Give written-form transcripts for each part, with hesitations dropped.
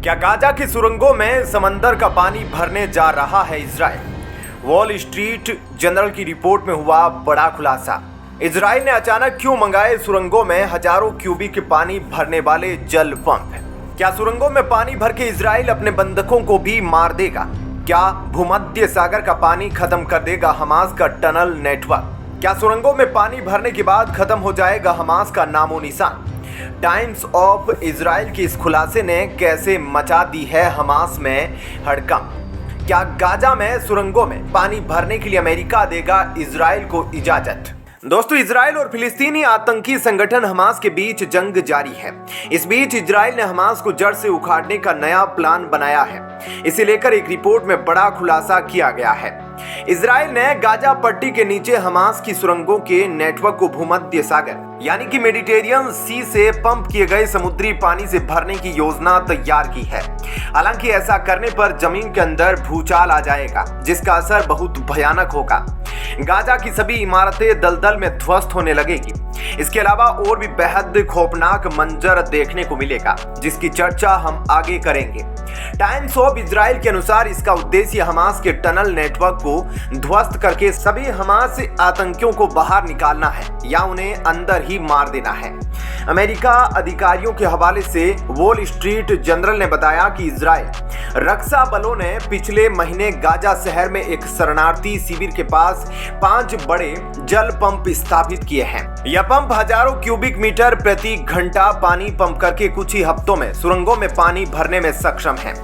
क्या गाजा की सुरंगों में समंदर का पानी भरने जा रहा है इजराइल? वॉल स्ट्रीट जर्नल की रिपोर्ट में हुआ बड़ा खुलासा। इजराइल ने अचानक क्यों मंगाए सुरंगों में हजारों क्यूबिक पानी भरने वाले जल पंप? क्या सुरंगों में पानी भर के इजराइल अपने बंधकों को भी मार देगा? क्या भूमध्य सागर का पानी खत्म कर देगा हमास का टनल नेटवर्क? क्या सुरंगों में पानी भरने के बाद खत्म हो जाएगा हमास का नामो निशान? टाइम्स ऑफ इजराइल के इस खुलासे ने कैसे मचा दी है हमास में हड़कंप? क्या गाजा में सुरंगों में पानी भरने के लिए अमेरिका देगा इजराइल को इजाजत? दोस्तों, इजराइल और फिलिस्तीनी आतंकी संगठन हमास के बीच जंग जारी है। इस बीच इजराइल ने हमास को जड़ से उखाड़ने का नया प्लान बनाया है। इसे लेकर एक रिपोर्ट में बड़ा खुलासा किया गया है। इजराइल ने गाजा पट्टी के नीचे हमास की सुरंगों के नेटवर्क को भूमध्य सागर यानी कि मेडिटेरियन सी से पंप किए गए समुद्री पानी से भरने की योजना तैयार की है। हालांकि ऐसा करने पर जमीन के अंदर भूचाल आ जाएगा, जिसका असर बहुत भयानक होगा। गाजा की सभी इमारतें दलदल में ध्वस्त होने लगेगी। इसके अलावा और भी बेहद खौफनाक मंजर देखने को मिलेगा, जिसकी चर्चा हम आगे करेंगे। टाइम्स ऑफ इजराइल के अनुसार इसका उद्देश्य हमास के टनल नेटवर्क को ध्वस्त करके सभी हमास आतंकियों को बाहर निकालना है या उन्हें अंदर ही मार देना है। अमेरिका अधिकारियों के हवाले से वॉल स्ट्रीट जर्नल ने बताया कि इजराइल रक्षा बलों ने पिछले महीने गाजा शहर में एक शरणार्थी शिविर के पास 5 बड़े जल पंप स्थापित किए हैं। यह पंप हजारों क्यूबिक मीटर प्रति घंटा पानी पंप करके कुछ ही हफ्तों में सुरंगों में पानी भरने में सक्षम है।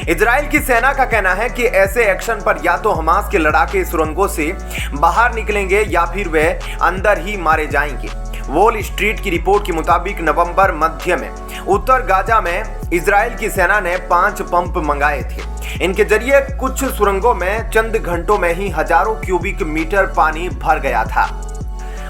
इजराइल की सेना का कहना है कि ऐसे एक्शन पर या तो हमास के लड़ाके सुरंगों से बाहर निकलेंगे या फिर वे अंदर ही मारे जाएंगे। वॉल स्ट्रीट की रिपोर्ट के मुताबिक नवंबर मध्य में उत्तर गाजा में इजराइल की सेना ने 5 पंप मंगाए थे। इनके जरिए कुछ सुरंगों में चंद घंटों में ही हजारों क्यूबिक मीटर पानी भर गया था।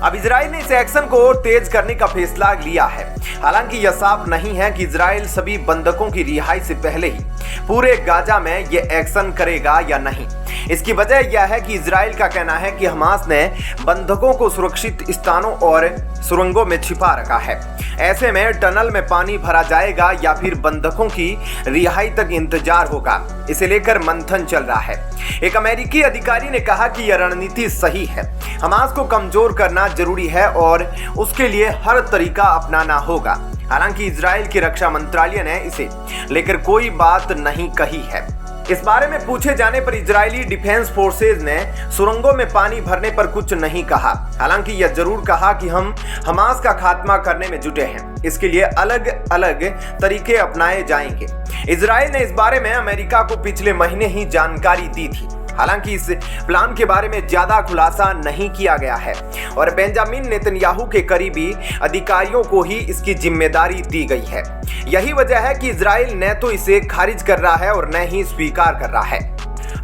अब इजराइल ने इस एक्शन को तेज करने का फैसला लिया है। हालांकि यह साफ नहीं है कि इजराइल सभी बंधकों की रिहाई से पहले ही पूरे गाजा में यह एक्शन करेगा या नहीं। इसकी वजह यह है कि इजराइल का कहना है कि हमास ने बंधकों को सुरक्षित स्थानों और सुरंगों में छिपा रखा है। ऐसे में टनल में पानी भरा जाएगा या फिर बंधकों की रिहाई तक इंतजार होगा। इसे लेकर मंथन चल रहा है। एक अमेरिकी अधिकारी ने कहा कि यह रणनीति सही है। हमास को कमजोर करना जरूरी है और उसके लिए हर तरीका अपनाना होगा। हालांकि इजराइल के रक्षा मंत्रालय ने इसे लेकर कोई बात नहीं कही है। इस बारे में पूछे जाने पर इजरायली डिफेंस फोर्सेज ने सुरंगों में पानी भरने पर कुछ नहीं कहा। हालांकि यह जरूर कहा कि हम हमास का खात्मा करने में जुटे हैं। इसके लिए अलग अलग तरीके अपनाए जाएंगे। इजराइल ने इस बारे में अमेरिका को पिछले महीने ही जानकारी दी थी। हालांकि इस प्लान के बारे में ज्यादा खुलासा नहीं किया गया है और बेंजामिन नेतन्याहू के करीबी अधिकारियों को ही इसकी जिम्मेदारी दी गई है। यही वजह है कि इजराइल न तो इसे खारिज कर रहा है और न ही स्वीकार कर रहा है।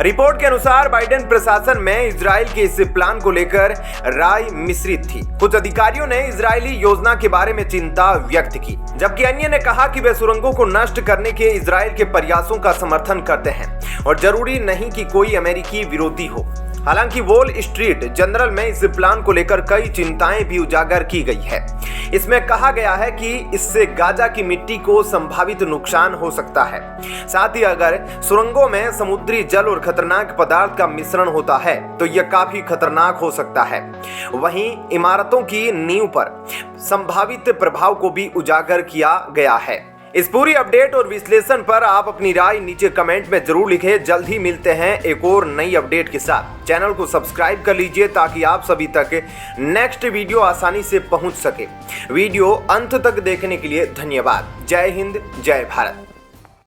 रिपोर्ट के अनुसार बाइडेन प्रशासन में इजराइल के इस प्लान को लेकर राय मिश्रित थी। कुछ अधिकारियों ने इजरायली योजना के बारे में चिंता व्यक्त की, जबकि अन्य ने कहा कि वे सुरंगों को नष्ट करने के इजराइल के प्रयासों का समर्थन करते हैं और जरूरी नहीं कि कोई अमेरिकी विरोधी हो। हालांकि वॉल स्ट्रीट जर्नल में इस प्लान को लेकर कई चिंताएं भी उजागर की गई है। इसमें कहा गया है कि इससे गाजा की मिट्टी को संभावित नुकसान हो सकता है। साथ ही अगर सुरंगों में समुद्री जल और खतरनाक पदार्थ का मिश्रण होता है तो यह काफी खतरनाक हो सकता है। वहीं इमारतों की नींव पर संभावित प्रभाव को भी उजागर किया गया है। इस पूरी अपडेट और विश्लेषण पर आप अपनी राय नीचे कमेंट में जरूर लिखें। जल्द ही मिलते हैं एक और नई अपडेट के साथ। चैनल को सब्सक्राइब कर लीजिए ताकि आप सभी तक नेक्स्ट वीडियो आसानी से पहुंच सके। वीडियो अंत तक देखने के लिए धन्यवाद। जय हिंद, जय भारत।